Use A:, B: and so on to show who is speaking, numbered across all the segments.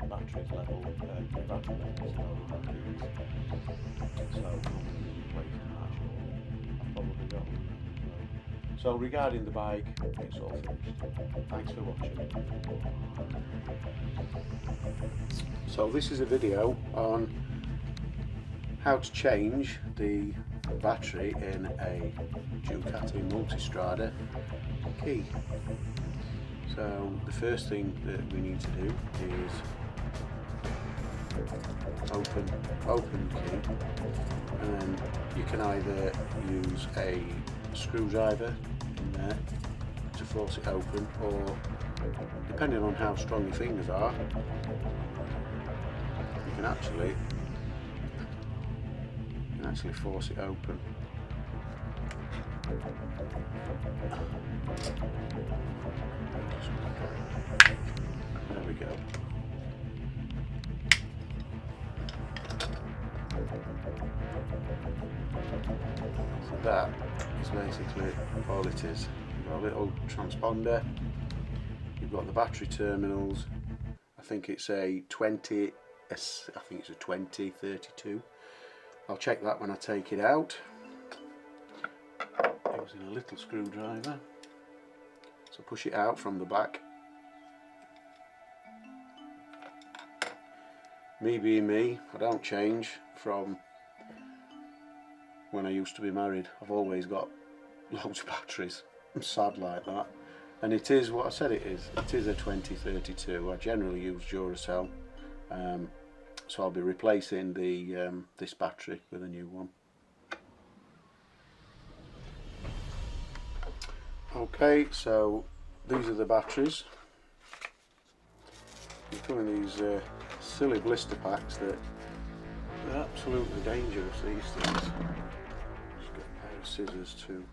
A: batteries level, the battery levels are keys. So I'm waiting that. I've probably got one. So regarding the bike, it's all finished. Thanks for watching. So this is a video on how to change the battery in a Ducati Multistrada key. So the first thing that we need to do is open the key, and then you can either use a screwdriver in there to force it open, or depending on how strong your fingers are, you can actually force it open. There we go. So that is basically all it is. You've got a little transponder, you've got the battery terminals. I think it's a 20, I think it's a 2032. I'll check that when I take it out using a little screwdriver. So push it out from the back. Me being me, I don't change from when I used to be married. I've always got loads of batteries. I'm sad like that. And it is what I said it is. It is a 2032. I generally use Duracell. So I'll be replacing the this battery with a new one. Okay, so these are the batteries. They come in these silly blister packs that are absolutely dangerous, these things. Just get a pair of scissors to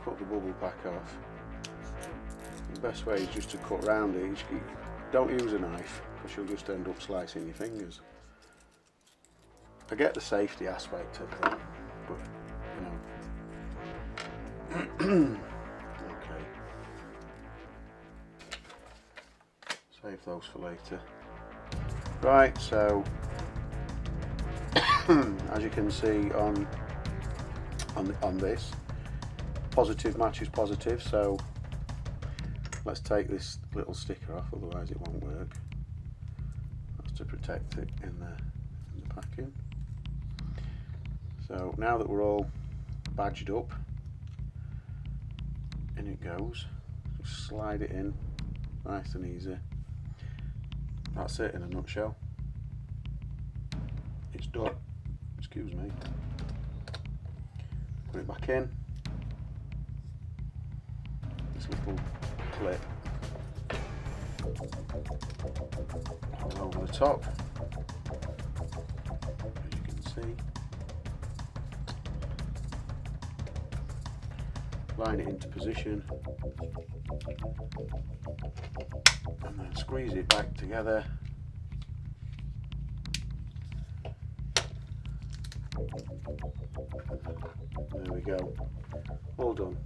A: cut the bubble pack off. The best way is just to cut round it. Don't use a knife, because you'll just end up slicing your fingers. I get the safety aspect of them, but you know. Okay. Save those for later. Right, so as you can see on this, positive matches positive, so let's take this little sticker off, otherwise it won't work. That's to protect it in the packing. So now that we're all badged up, in it goes. Just slide it in, nice and easy. That's it in a nutshell. It's done. Excuse me. Put it back in. This little clip all over the top, as you can see. Line it into position and then squeeze it back together. There we go, all done.